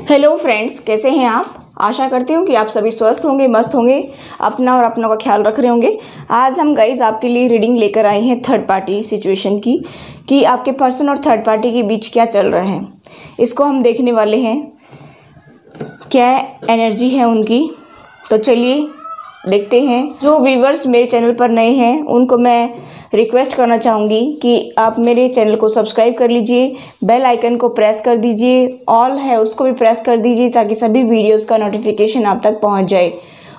Hello friends, कैसे हैं आप। आशा करती हूँ कि आप सभी स्वस्थ होंगे, मस्त होंगे, अपना और अपनों का ख्याल रख रहे होंगे। आज हम गाइज आपके लिए रीडिंग लेकर आए हैं थर्ड पार्टी सिचुएशन की, कि आपके पर्सन और थर्ड पार्टी के बीच क्या चल रहा है। इसको हम देखने वाले हैं, क्या एनर्जी है उनकी। तो चलिए देखते हैं। जो व्यूवर्स मेरे चैनल पर नए हैं उनको मैं रिक्वेस्ट करना चाहूँगी कि आप मेरे चैनल को सब्सक्राइब कर लीजिए, बेल आइकन को प्रेस कर दीजिए, ऑल है उसको भी प्रेस कर दीजिए ताकि सभी वीडियोस का नोटिफिकेशन आप तक पहुंच जाए।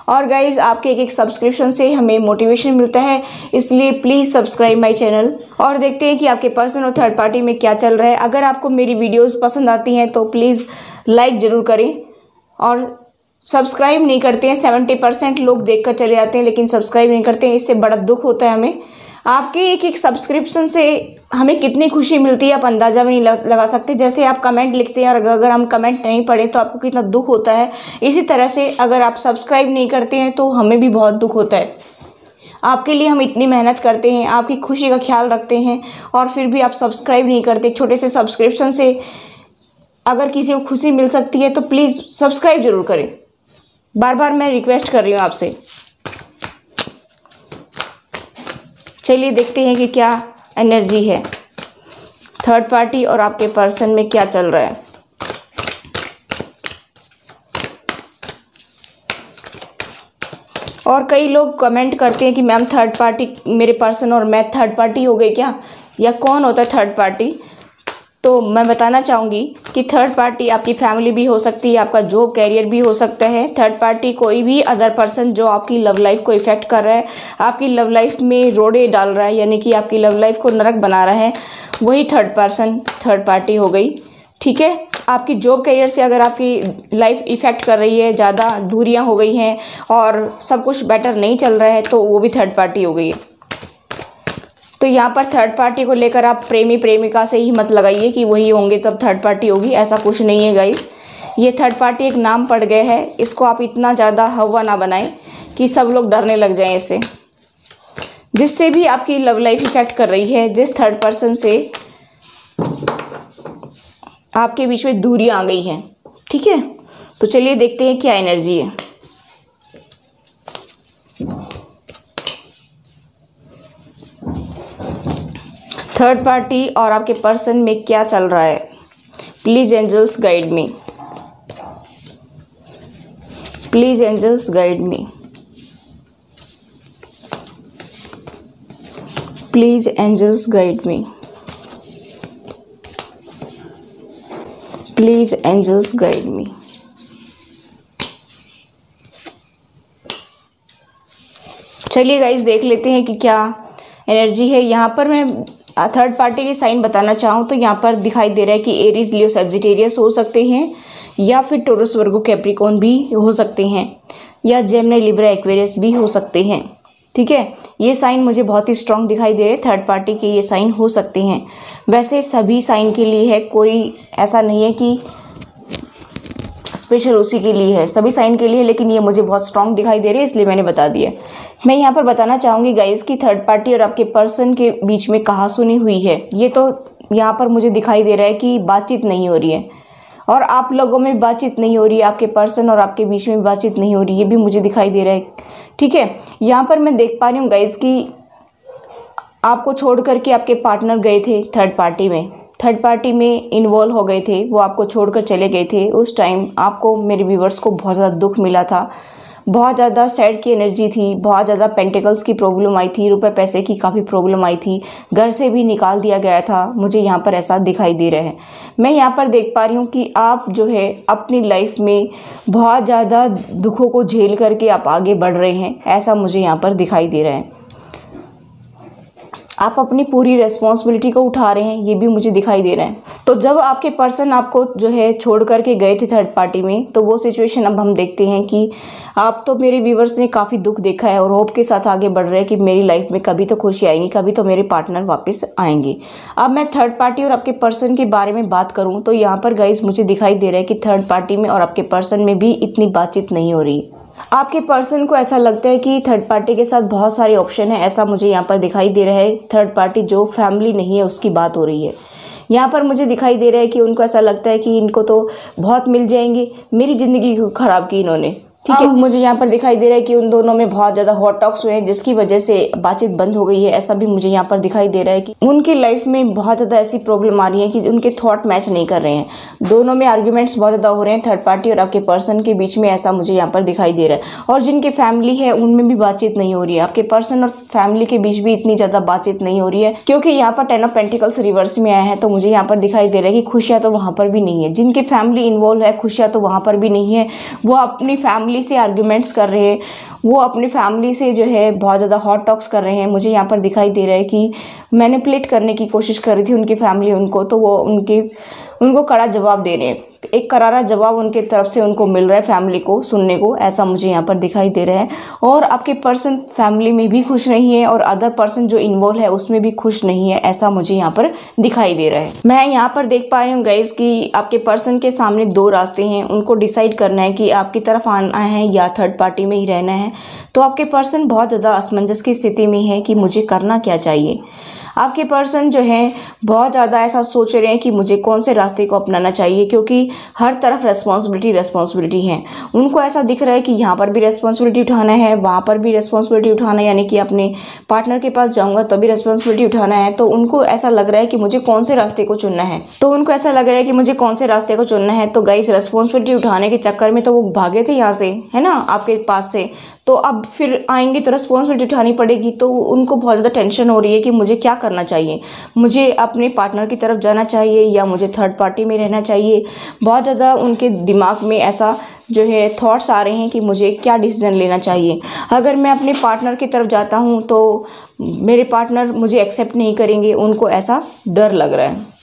और गाइज़, आपके एक सब्सक्रिप्शन से हमें मोटिवेशन मिलता है, इसलिए प्लीज़ सब्सक्राइब माय चैनल। और देखते हैं कि आपके पर्सन और थर्ड पार्टी में क्या चल रहा है। अगर आपको मेरी वीडियोज़ पसंद आती हैं तो प्लीज़ लाइक ज़रूर करें, और सब्सक्राइब नहीं करते हैं। 70% लोग देखकर चले जाते हैं लेकिन सब्सक्राइब नहीं करते हैं, इससे बड़ा दुख होता है हमें। आपके एक सब्सक्रिप्शन से हमें कितनी खुशी मिलती है आप अंदाज़ा भी नहीं लगा सकते। जैसे आप कमेंट लिखते हैं और अगर हम कमेंट नहीं पढ़ें तो आपको कितना दुख होता है, इसी तरह से अगर आप सब्सक्राइब नहीं करते हैं तो हमें भी बहुत दुख होता है। आपके लिए हम इतनी मेहनत करते हैं, आपकी खुशी का ख्याल रखते हैं, और फिर भी आप सब्सक्राइब नहीं करते। छोटे से सब्सक्रिप्शन से अगर किसी को खुशी मिल सकती है तो प्लीज़ सब्सक्राइब ज़रूर करें। बार बार मैं रिक्वेस्ट कर रही हूँ आपसे। चलिए देखते हैं कि क्या एनर्जी है थर्ड पार्टी और आपके पर्सन में, क्या चल रहा है। और कई लोग कमेंट करते हैं कि मैम थर्ड पार्टी, मेरे पर्सन और मैं थर्ड पार्टी हो गए क्या, या कौन होता है थर्ड पार्टी। तो मैं बताना चाहूँगी कि थर्ड पार्टी आपकी फैमिली भी हो सकती है, आपका जॉब कैरियर भी हो सकता है। थर्ड पार्टी कोई भी अदर पर्सन जो आपकी लव लाइफ को इफ़ेक्ट कर रहा है, आपकी लव लाइफ में रोड़े डाल रहा है, यानी कि आपकी लव लाइफ को नरक बना रहा है, वही थर्ड पर्सन थर्ड पार्टी हो गई। ठीक है। आपकी जॉब कैरियर से अगर आपकी लाइफ इफ़ेक्ट कर रही है, ज़्यादा दूरियाँ हो गई हैं और सब कुछ बेटर नहीं चल रहा है, तो वो भी थर्ड पार्टी हो गई है। तो यहाँ पर थर्ड पार्टी को लेकर आप प्रेमी प्रेमिका से ही मत लगाइए कि वही होंगे तब थर्ड पार्टी होगी, ऐसा कुछ नहीं है गाइस। ये थर्ड पार्टी एक नाम पड़ गया है, इसको आप इतना ज़्यादा हवा ना बनाएं कि सब लोग डरने लग जाएं इससे। जिससे भी आपकी लव लाइफ इफेक्ट कर रही है, जिस थर्ड पर्सन से आपके बीच में दूरियाँ आ गई हैं, ठीक है। तो चलिए देखते हैं क्या एनर्जी है। थर्ड पार्टी और आपके पर्सन में क्या चल रहा है। Please angels guide me, please angels guide me, please angels guide me, please angels guide me. चलिए गाइस देख लेते हैं कि क्या एनर्जी है। यहाँ पर मैं थर्ड पार्टी के साइन बताना चाहूँ तो यहाँ पर दिखाई दे रहा है कि एरीज, लियो, सजिटेरियस हो सकते हैं, या फिर टोरस, वर्गो, कैप्रिकॉर्न भी हो सकते हैं, या जेमिनी, लिब्रा, एक्वेरियस भी हो सकते हैं। ठीक है। ये साइन मुझे बहुत ही स्ट्रांग दिखाई दे रहे हैं, थर्ड पार्टी के ये साइन हो सकते हैं। वैसे सभी साइन के लिए है, कोई ऐसा नहीं है कि स्पेशल उसी के लिए है, सभी साइन के लिए, लेकिन ये मुझे बहुत स्ट्रांग दिखाई दे रही है इसलिए मैंने बता दिया। मैं यहाँ पर बताना चाहूँगी गाइस कि थर्ड पार्टी और आपके पर्सन के बीच में कहासुनी हुई है। ये तो यहाँ पर मुझे दिखाई दे रहा है कि बातचीत नहीं हो रही है, और आप लोगों में बातचीत नहीं हो रही है, आपके पर्सन और आपके बीच में बातचीत नहीं हो रही है, ये भी मुझे दिखाई दे रहा है। ठीक है। यहाँ पर मैं देख पा रही हूँ गाइस कि आपको छोड़ करके आपके पार्टनर गए थे थर्ड पार्टी में, थर्ड पार्टी में इन्वॉल्व हो गए थे, वो आपको छोड़कर चले गए थे। उस टाइम आपको, मेरे व्यूवर्स को, बहुत ज़्यादा दुख मिला था, बहुत ज़्यादा सैड की एनर्जी थी, बहुत ज़्यादा पेंटिकल्स की प्रॉब्लम आई थी, रुपए पैसे की काफ़ी प्रॉब्लम आई थी, घर से भी निकाल दिया गया था। मुझे यहाँ पर ऐसा दिखाई दे रहा है। मैं यहाँ पर देख पा रही हूँ कि आप जो है अपनी लाइफ में बहुत ज़्यादा दुखों को झेल करके आप आगे बढ़ रहे हैं, ऐसा मुझे यहाँ पर दिखाई दे रहा है। आप अपनी पूरी रेस्पॉन्सिबिलिटी को उठा रहे हैं, ये भी मुझे दिखाई दे रहा है। तो जब आपके पर्सन आपको जो है छोड़ करके गए थे थर्ड पार्टी में, तो वो सिचुएशन अब हम देखते हैं कि आप तो, मेरे व्यूवर्स ने काफ़ी दुख देखा है और होप के साथ आगे बढ़ रहे हैं कि मेरी लाइफ में कभी तो खुशी आएगी, कभी तो मेरे पार्टनर वापस आएंगे। अब मैं थर्ड पार्टी और आपके पर्सन के बारे में बात करूँ तो यहाँ पर गाइस मुझे दिखाई दे रहा है कि थर्ड पार्टी में और आपके पर्सन में भी इतनी बातचीत नहीं हो रही। आपके पर्सन को ऐसा लगता है कि थर्ड पार्टी के साथ बहुत सारे ऑप्शन है, ऐसा मुझे यहाँ पर दिखाई दे रहा है। थर्ड पार्टी जो फैमिली नहीं है उसकी बात हो रही है। यहाँ पर मुझे दिखाई दे रहा है कि उनको ऐसा लगता है कि इनको तो बहुत मिल जाएंगे, मेरी ज़िंदगी को ख़राब की इन्होंने। ठीक है, मुझे यहाँ पर दिखाई दे रहा है कि उन दोनों में बहुत ज़्यादा हॉट टॉक्स हुए हैं, जिसकी वजह से बातचीत बंद हो गई है। ऐसा भी मुझे यहाँ पर दिखाई दे रहा है कि उनकी लाइफ में बहुत ज़्यादा ऐसी प्रॉब्लम आ रही है कि उनके थॉट मैच नहीं कर रहे हैं। दोनों में आर्ग्यूमेंट्स बहुत ज़्यादा हो रहे हैं, थर्ड पार्टी और आपके पर्सन के बीच में, ऐसा मुझे यहाँ पर दिखाई दे रहा है। और जिनकी फैमिली है उनमें भी बातचीत नहीं हो रही है, आपके पर्सन और फैमिली के बीच भी इतनी ज़्यादा बातचीत नहीं हो रही है, क्योंकि यहाँ पर 10 ऑफ पेंटिकल्स रिवर्स में आया है। तो मुझे यहाँ पर दिखाई दे रहा है कि खुशियाँ तो वहाँ पर भी नहीं है, जिनकी फैमिली इन्वॉल्व है खुशियाँ तो वहाँ पर भी नहीं है। वो अपनी फैमिली से आर्ग्यूमेंट्स कर रहे हैं, वो अपनी फैमिली से जो है बहुत ज़्यादा हॉट टॉक्स कर रहे हैं। मुझे यहाँ पर दिखाई दे रहा है कि मैनिपुलेट करने की कोशिश कर रही थी उनकी फैमिली उनको, तो वो उनको कड़ा जवाब दे रहे हैं। एक करारा जवाब उनके तरफ से उनको मिल रहा है फैमिली को सुनने को, ऐसा मुझे यहाँ पर दिखाई दे रहा है। और आपके पर्सन फैमिली में भी खुश नहीं है और अदर पर्सन जो इन्वॉल्व है उसमें भी खुश नहीं है, ऐसा मुझे यहाँ पर दिखाई दे रहा है। मैं यहाँ पर देख पा रही हूँ गाइस कि आपके पर्सन के सामने 2 रास्ते हैं, उनको डिसाइड करना है कि आपकी तरफ आना है या थर्ड पार्टी में ही रहना है। तो आपके पर्सन बहुत ज़्यादा असमंजस की स्थिति में है कि मुझे करना क्या चाहिए। आपके पर्सन जो है बहुत ज़्यादा ऐसा सोच रहे हैं कि मुझे कौन से रास्ते को अपनाना चाहिए, क्योंकि हर तरफ रिस्पॉन्सिबिलिटी है। उनको ऐसा दिख रहा है कि यहाँ पर भी रिस्पॉन्सिबिलिटी उठाना है, वहाँ पर भी रिस्पॉन्सिबिलिटी उठाना है, यानी कि अपने पार्टनर के पास जाऊँगा तभी रिस्पॉन्सिबिलिटी उठाना है। तो उनको ऐसा लग रहा है कि मुझे कौन से रास्ते को चुनना है, तो गाइस रिस्पॉन्सिबिलिटी उठाने के चक्कर में तो वो भागे थे यहाँ से, है ना, आपके पास से। तो अब फिर आएंगे तो रिस्पॉन्सिबिलिटी उठानी पड़ेगी। तो उनको बहुत ज़्यादा टेंशन हो रही है कि मुझे क्या करना चाहिए, मुझे अपने पार्टनर की तरफ जाना चाहिए या मुझे थर्ड पार्टी में रहना चाहिए। बहुत ज़्यादा उनके दिमाग में ऐसा जो है थॉट्स आ रहे हैं कि मुझे क्या डिसीजन लेना चाहिए। अगर मैं अपने पार्टनर की तरफ जाता हूँ तो मेरे पार्टनर मुझे एक्सेप्ट नहीं करेंगे, उनको ऐसा डर लग रहा है।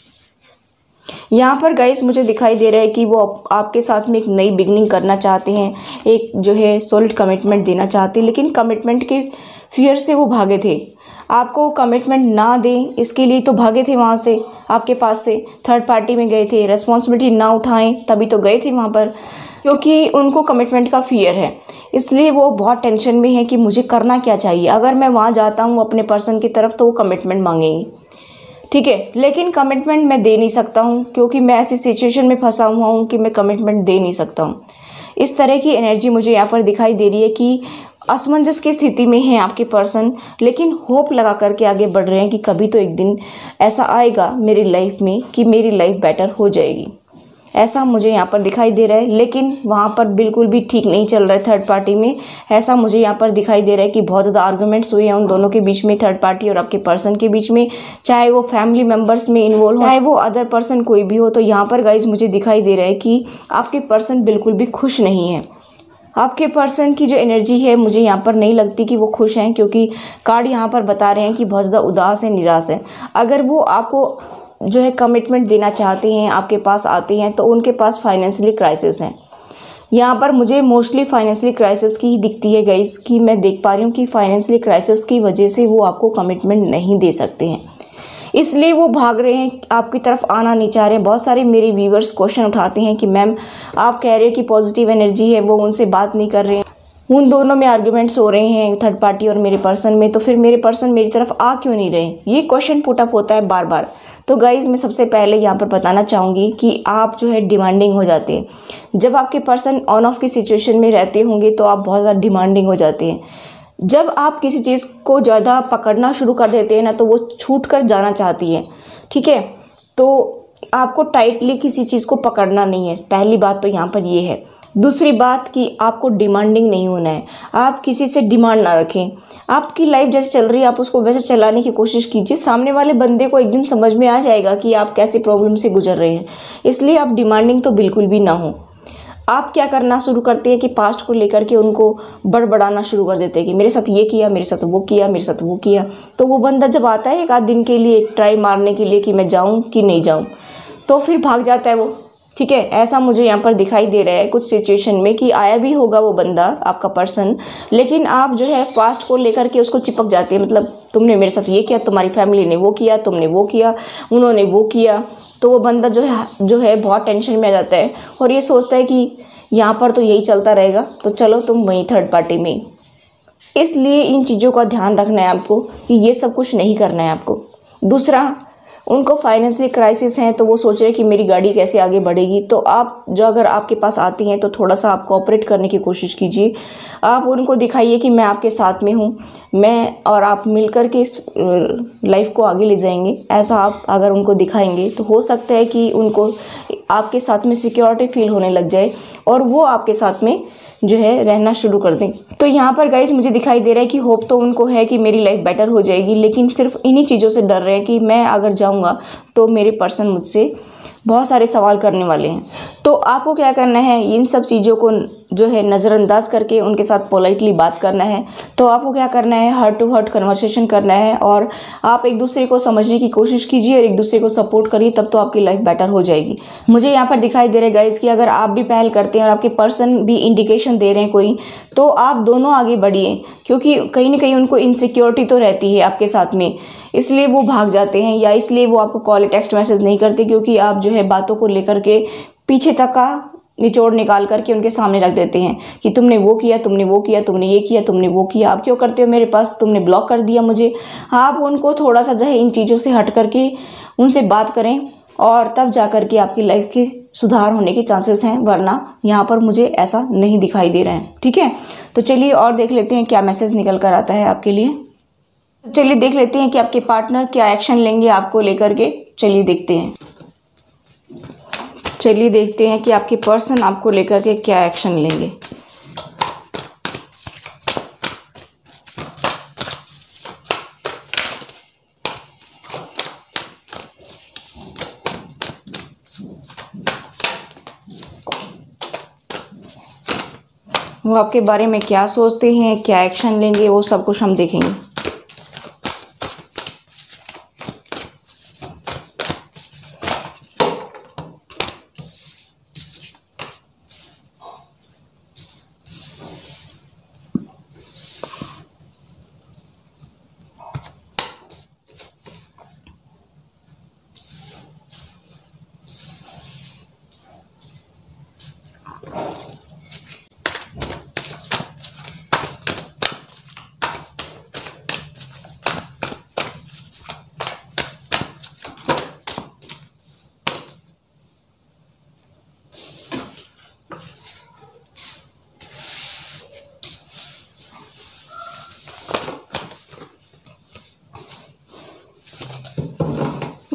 यहाँ पर गाइस मुझे दिखाई दे रहा है कि वो आपके साथ में एक नई बिगनिंग करना चाहते हैं, एक जो है सॉलिड कमिटमेंट देना चाहते हैं, लेकिन कमिटमेंट के फियर से वो भागे थे। आपको कमिटमेंट ना दें इसके लिए तो भागे थे वहाँ से, आपके पास से थर्ड पार्टी में गए थे। रिस्पॉन्सिबिलिटी ना उठाएं तभी तो गए थे वहाँ पर, क्योंकि उनको कमिटमेंट का फियर है, इसलिए वो बहुत टेंशन में है कि मुझे करना क्या चाहिए। अगर मैं वहाँ जाता हूँ अपने पर्सन की तरफ तो वो कमिटमेंट मांगेंगे, ठीक है, लेकिन कमिटमेंट मैं दे नहीं सकता हूँ क्योंकि मैं ऐसी सिचुएशन में फंसा हुआ हूँ कि मैं कमिटमेंट दे नहीं सकता हूँ। इस तरह की एनर्जी मुझे यहाँ पर दिखाई दे रही है कि असमंजस की स्थिति में है आपके पर्सन, लेकिन होप लगा करके आगे बढ़ रहे हैं कि कभी तो एक दिन ऐसा आएगा मेरी लाइफ में कि मेरी लाइफ बेटर हो जाएगी, ऐसा मुझे यहाँ पर दिखाई दे रहा है। लेकिन वहाँ पर बिल्कुल भी ठीक नहीं चल रहा है थर्ड पार्टी में, ऐसा मुझे यहाँ पर दिखाई दे रहा है कि बहुत ज़्यादा आर्गुमेंट्स हुए हैं उन दोनों के बीच में, थर्ड पार्टी और आपके पर्सन के बीच में, चाहे वो फैमिली मेम्बर्स में इन्वॉल्व हो, चाहे वो अदर पर्सन कोई भी हो। तो यहाँ पर गाइज मुझे दिखाई दे रहा है कि आपके पर्सन बिल्कुल भी खुश नहीं है। आपके पर्सन की जो एनर्जी है मुझे यहाँ पर नहीं लगती कि वो खुश हैं, क्योंकि कार्ड यहाँ पर बता रहे हैं कि बहुत ज़्यादा उदास है, निराश है। अगर वो आपको जो है कमिटमेंट देना चाहते हैं, आपके पास आते हैं, तो उनके पास फाइनेंशियली क्राइसिस है। यहाँ पर मुझे मोस्टली फाइनेंशियली क्राइसिस की ही दिखती है गाइस, कि मैं देख पा रही हूँ कि फाइनेंशियली क्राइसिस की वजह से वो आपको कमिटमेंट नहीं दे सकते हैं, इसलिए वो भाग रहे हैं, आपकी तरफ आना नहीं चाह रहे हैं। बहुत सारे मेरे व्यूवर्स क्वेश्चन उठाते हैं कि मैम आप कह रहे हैं कि पॉजिटिव एनर्जी है, वो उनसे बात नहीं कर रहे हैं, उन दोनों में आर्ग्यूमेंट्स हो रहे हैं थर्ड पार्टी और मेरे पर्सन में, तो फिर मेरे पर्सन मेरी तरफ आ क्यों नहीं रहे, ये क्वेश्चन पुटअप होता है बार बार। तो गाइज़ मैं सबसे पहले यहाँ पर बताना चाहूँगी कि आप जो है डिमांडिंग हो जाते हैं। जब आपके पर्सन ऑन ऑफ की सिचुएशन में रहते होंगे तो आप बहुत ज़्यादा डिमांडिंग हो जाते हैं। जब आप किसी चीज़ को ज़्यादा पकड़ना शुरू कर देते हैं ना, तो वो छूट कर जाना चाहती है, ठीक है। तो आपको टाइटली किसी चीज़ को पकड़ना नहीं है, पहली बात तो यहाँ पर ये है। दूसरी बात कि आपको डिमांडिंग नहीं होना है, आप किसी से डिमांड ना रखें। आपकी लाइफ जैसे चल रही है आप उसको वैसे चलाने की कोशिश कीजिए। सामने वाले बंदे को एक दिन समझ में आ जाएगा कि आप कैसे प्रॉब्लम से गुजर रहे हैं, इसलिए आप डिमांडिंग तो बिल्कुल भी ना हो। आप क्या करना शुरू करते हैं कि पास्ट को लेकर के उनको बड़बड़ाना शुरू कर देते हैं कि मेरे साथ ये किया, मेरे साथ वो किया, मेरे साथ वो किया। तो वो बंदा जब आता है एक आध दिन के लिए ट्राई मारने के लिए कि मैं जाऊँ कि नहीं जाऊँ, तो फिर भाग जाता है वो, ठीक है। ऐसा मुझे यहाँ पर दिखाई दे रहा है कुछ सिचुएशन में कि आया भी होगा वो बंदा आपका पर्सन, लेकिन आप जो है पास्ट को लेकर के उसको चिपक जाते हैं। मतलब तुमने मेरे साथ ये किया, तुम्हारी फैमिली ने वो किया, तुमने वो किया, उन्होंने वो किया। तो वो बंदा जो है बहुत टेंशन में आ जाता है और ये सोचता है कि यहाँ पर तो यही चलता रहेगा, तो चलो तुम वहीं थर्ड पार्टी में। इसलिए इन चीज़ों का ध्यान रखना है आपको कि ये सब कुछ नहीं करना है आपको। दूसरा, उनको फाइनेंशियल क्राइसिस हैं, तो वो सोच रहे हैं कि मेरी गाड़ी कैसे आगे बढ़ेगी। तो आप जो अगर आपके पास आती हैं तो थोड़ा सा आप कोऑपरेट करने की कोशिश कीजिए। आप उनको दिखाइए कि मैं आपके साथ में हूँ, मैं और आप मिलकर के इस लाइफ को आगे ले जाएंगे। ऐसा आप अगर उनको दिखाएंगे तो हो सकता है कि उनको आपके साथ में सिक्योरिटी फील होने लग जाए और वो आपके साथ में जो है रहना शुरू कर दें। तो यहाँ पर गाइस मुझे दिखाई दे रहा है कि होप तो उनको है कि मेरी लाइफ बेटर हो जाएगी, लेकिन सिर्फ इन्हीं चीज़ों से डर रहे हैं कि मैं अगर जाऊँगा तो मेरे पर्सन मुझसे बहुत सारे सवाल करने वाले हैं। तो आपको क्या करना है, इन सब चीज़ों को जो है नज़रअंदाज करके उनके साथ पोलाइटली बात करना है। तो आपको क्या करना है, हार्ट टू हार्ट कन्वर्सेशन करना है और आप एक दूसरे को समझने की कोशिश कीजिए और एक दूसरे को सपोर्ट करिए, तब तो आपकी लाइफ बेटर हो जाएगी। मुझे यहाँ पर दिखाई दे रहा है गाइस कि अगर आप भी पहल करते हैं और आपके पर्सन भी इंडिकेशन दे रहे हैं कोई, तो आप दोनों आगे बढ़िए, क्योंकि कहीं ना कहीं उनको इनसिक्योरिटी तो रहती है आपके साथ में, इसलिए वो भाग जाते हैं या इसलिए वो आपको कॉल टेक्स्ट मैसेज नहीं करते, क्योंकि आप जो है बातों को लेकर के पीछे तक का निचोड़ निकाल करके उनके सामने रख देते हैं कि तुमने वो किया, तुमने वो किया, तुमने ये किया, तुमने वो किया, आप क्यों करते हो मेरे पास, तुमने ब्लॉक कर दिया मुझे। आप उनको थोड़ा सा जो है इन चीज़ों से हट करके उनसे बात करें और तब जा कर के आपकी लाइफ के सुधार होने के चांसेस हैं, वरना यहाँ पर मुझे ऐसा नहीं दिखाई दे रहा है। ठीक है, तो चलिए और देख लेते हैं क्या मैसेज निकल कर आता है आपके लिए। चलिए देख लेते हैं कि आपके पार्टनर क्या एक्शन लेंगे आपको लेकर के। चलिए देखते हैं कि आपके पर्सन आपको लेकर के क्या एक्शन लेंगे। वो आपके बारे में क्या सोचते हैं, क्या एक्शन लेंगे, वो सब कुछ हम देखेंगे।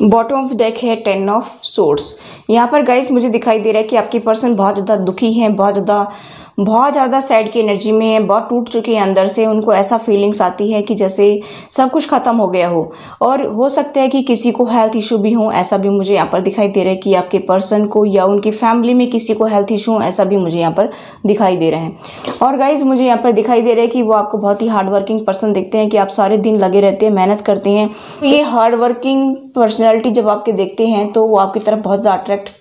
बॉटम ऑफ डेक है 10 ऑफ सोर्ड्स। यहाँ पर गाइस मुझे दिखाई दे रहा है कि आपकी पर्सन बहुत ज़्यादा दुखी है, बहुत ज़्यादा सैड की एनर्जी में है, बहुत टूट चुके हैं अंदर से। उनको ऐसा फीलिंग्स आती है कि जैसे सब कुछ ख़त्म हो गया हो, और हो सकता है कि किसी को हेल्थ इशू भी हो, ऐसा भी मुझे यहाँ पर दिखाई दे रहा है कि आपके पर्सन को या उनकी फैमिली में किसी को हेल्थ इशू हो, ऐसा भी मुझे यहाँ पर दिखाई दे रहा है। और गाइज मुझे यहाँ पर दिखाई दे रहा है कि वो आपको बहुत ही हार्ड वर्किंग पर्सन दिखते हैं, कि आप सारे दिन लगे रहते हैं, मेहनत करते हैं। ये हार्ड वर्किंग पर्सनैलिटी जब आपके देखते हैं तो वो आपकी तरफ बहुत ज़्यादा अट्रैक्ट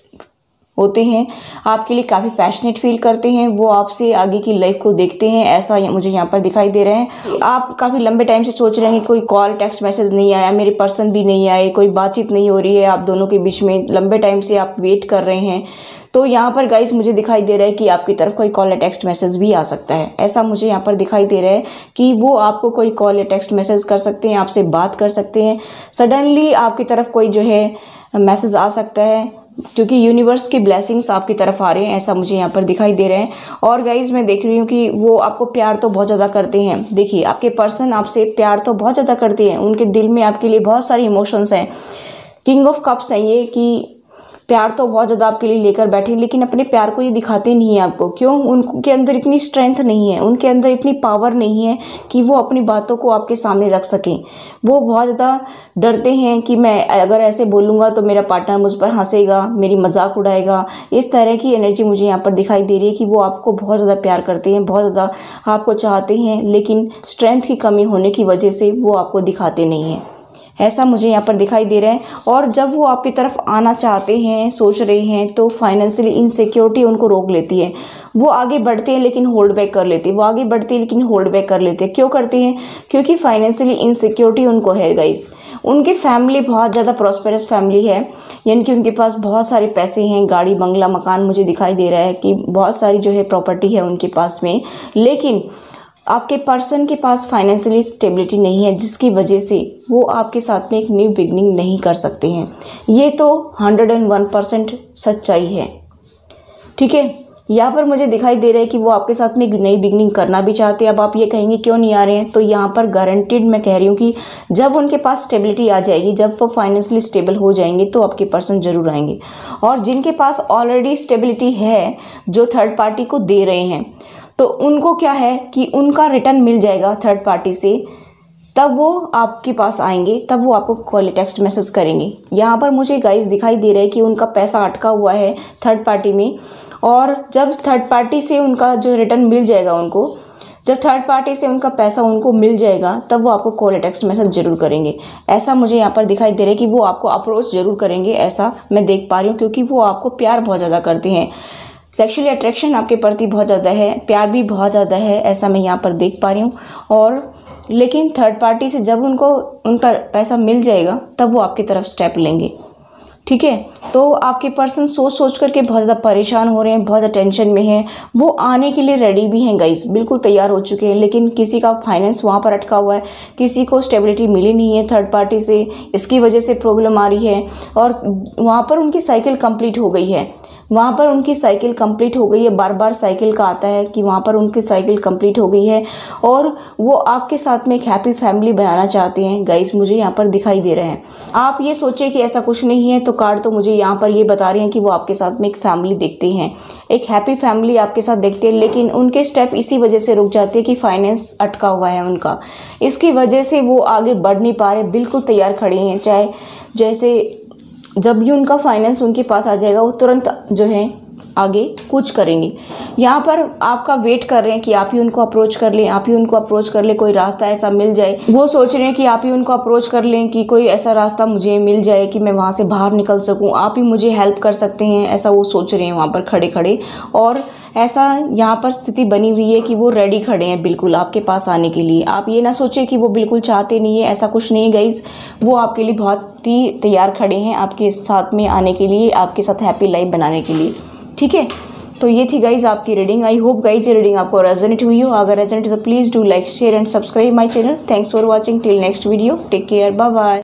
होते हैं, आपके लिए काफ़ी पैशनेट फील करते हैं, वो आपसे आगे की लाइफ को देखते हैं, ऐसा मुझे यहाँ पर दिखाई दे रहा है। आप काफ़ी लंबे टाइम से सोच रहे हैं कि कोई कॉल टेक्स्ट मैसेज नहीं आया, मेरे पर्सन भी नहीं आए, कोई बातचीत नहीं हो रही है आप दोनों के बीच में, लंबे टाइम से आप वेट कर रहे हैं। तो यहाँ पर गाइस मुझे दिखाई दे रहा है कि आपकी तरफ कोई कॉल या टेक्स्ट मैसेज भी आ सकता है। ऐसा मुझे यहाँ पर दिखाई दे रहा है कि वो आपको कोई कॉल या टेक्स्ट मैसेज कर सकते हैं, आपसे बात कर सकते हैं। सडनली आपकी तरफ कोई जो है मैसेज आ सकता है, क्योंकि यूनिवर्स की ब्लेसिंग्स आपकी तरफ आ रहे हैं, ऐसा मुझे यहाँ पर दिखाई दे रहा है। और गाइज मैं देख रही हूँ कि वो आपको प्यार तो बहुत ज़्यादा करते हैं। देखिए आपके पर्सन आपसे प्यार तो बहुत ज़्यादा करते हैं, उनके दिल में आपके लिए बहुत सारी इमोशंस हैं। किंग ऑफ कप्स हैं ये, कि प्यार तो बहुत ज़्यादा आपके लिए लेकर बैठे, लेकिन अपने प्यार को ये दिखाते नहीं है आपको। क्यों? उनके अंदर इतनी स्ट्रेंथ नहीं है, उनके अंदर इतनी पावर नहीं है कि वो अपनी बातों को आपके सामने रख सकें। वो बहुत ज़्यादा डरते हैं कि मैं अगर ऐसे बोलूँगा तो मेरा पार्टनर मुझ पर हंसेगा, मेरी मजाक उड़ाएगा। इस तरह की एनर्जी मुझे यहाँ पर दिखाई दे रही है कि वो आपको बहुत ज़्यादा प्यार करते हैं, बहुत ज़्यादा आपको चाहते हैं, लेकिन स्ट्रेंथ की कमी होने की वजह से वो आपको दिखाते नहीं हैं, ऐसा मुझे यहाँ पर दिखाई दे रहा है। और जब वो आपकी तरफ आना चाहते हैं, सोच रहे हैं, तो फाइनेंशियली इनसिक्योरिटी उनको रोक लेती है। वो आगे बढ़ते हैं लेकिन होल्ड बैक कर लेते हैं, वो आगे बढ़ते हैं लेकिन होल्ड बैक कर लेते हैं। क्यों करते हैं? क्योंकि फाइनेंशियली इनसिक्योरिटी उनको है गाइस। उनकी फैमिली बहुत ज़्यादा प्रॉस्पेरस फैमिली है, यानी कि उनके पास बहुत सारे पैसे हैं, गाड़ी बंगला मकान, मुझे दिखाई दे रहा है कि बहुत सारी जो है प्रॉपर्टी है उनके पास में। लेकिन आपके पर्सन के पास फाइनेंशियली स्टेबिलिटी नहीं है, जिसकी वजह से वो आपके साथ में एक न्यू बिगनिंग नहीं कर सकते हैं। ये तो 101% सच्चाई है। ठीक है, यहाँ पर मुझे दिखाई दे रहा है कि वो आपके साथ में एक नई बिगनिंग करना भी चाहते हैं। अब आप ये कहेंगे क्यों नहीं आ रहे हैं, तो यहाँ पर गारंटीड मैं कह रही हूँ कि जब उनके पास स्टेबिलिटी आ जाएगी, जब वो फाइनेंशियली स्टेबल हो जाएंगे, तो आपके पर्सन जरूर आएंगे। और जिनके पास ऑलरेडी स्टेबिलिटी है, जो थर्ड पार्टी को दे रहे हैं, तो उनको क्या है कि उनका रिटर्न मिल जाएगा थर्ड पार्टी से, तब वो आपके पास आएंगे, तब वो आपको कॉल टेक्स्ट मैसेज करेंगे। यहाँ पर मुझे गाइस दिखाई दे रहा है कि उनका पैसा अटका हुआ है थर्ड पार्टी में, और जब थर्ड पार्टी से उनका जो रिटर्न मिल जाएगा उनको, जब थर्ड पार्टी से उनका पैसा उनको मिल जाएगा, तब वो आपको कॉल टेक्स्ट मैसेज जरूर करेंगे। ऐसा मुझे यहाँ पर दिखाई दे रहा है कि वो आपको अप्रोच जरूर करेंगे, ऐसा मैं देख पा रही हूँ, क्योंकि वो आपको प्यार बहुत ज़्यादा करते हैं। सेक्सुअली अट्रैक्शन आपके प्रति बहुत ज़्यादा है, प्यार भी बहुत ज़्यादा है, ऐसा मैं यहाँ पर देख पा रही हूँ। और लेकिन थर्ड पार्टी से जब उनको उनका पैसा मिल जाएगा, तब वो आपकी तरफ स्टेप लेंगे। ठीक है, तो आपके पर्सन सोच सोच करके बहुत ज़्यादा परेशान हो रहे हैं, बहुत ज़्यादा टेंशन में हैं। वो आने के लिए रेडी भी हैं गाइस, बिल्कुल तैयार हो चुके हैं, लेकिन किसी का फाइनेंस वहाँ पर अटका हुआ है, किसी को स्टेबिलिटी मिली नहीं है थर्ड पार्टी से, इसकी वजह से प्रॉब्लम आ रही है। और वहाँ पर उनकी साइकिल कंप्लीट हो गई है, वहाँ पर उनकी साइकिल कंप्लीट हो गई है। बार बार साइकिल का आता है कि वहाँ पर उनकी साइकिल कंप्लीट हो गई है, और वो आपके साथ में एक हैप्पी फैमिली बनाना चाहते हैं गाइस, मुझे यहाँ पर दिखाई दे रहे हैं। आप ये सोचे कि ऐसा कुछ नहीं है, तो कार्ड तो मुझे यहाँ पर ये बता रहे हैं कि वो आपके साथ में एक फैमिली देखते हैं, एक हैप्पी फैमिली आपके साथ देखते हैं। लेकिन उनके स्टेप इसी वजह से रुक जाते हैं कि फाइनेंस अटका हुआ है उनका, इसकी वजह से वो आगे बढ़ नहीं पा रहे। बिल्कुल तैयार खड़े हैं, चाहे जैसे जब भी उनका फाइनेंस उनके पास आ जाएगा, वो तुरंत जो है आगे कुछ करेंगे। यहाँ पर आपका वेट कर रहे हैं कि आप ही उनको अप्रोच कर लें, आप ही उनको अप्रोच कर लें, कोई रास्ता ऐसा मिल जाए। वो सोच रहे हैं कि आप ही उनको अप्रोच कर लें, कि कोई ऐसा रास्ता मुझे मिल जाए कि मैं वहाँ से बाहर निकल सकूँ, आप ही मुझे हेल्प कर सकते हैं, ऐसा वो सोच रहे हैं वहाँ पर खड़े खड़े। और ऐसा यहाँ पर स्थिति बनी हुई है कि वो रेडी खड़े हैं बिल्कुल आपके पास आने के लिए। आप ये ना सोचें कि वो बिल्कुल चाहते नहीं है, ऐसा कुछ नहीं है गाइज, वो आपके लिए बहुत ही तैयार खड़े हैं आपके साथ में आने के लिए, आपके साथ हैप्पी लाइफ बनाने के लिए। ठीक है, तो ये थी गाइज आपकी रीडिंग। आई होप गाइज ये रीडिंग आपको रेजोनेट हुई हो। अगर रेजोनेट तो please do like, share and subscribe my channel. Thanks for watching, till next video, take care, bye bye.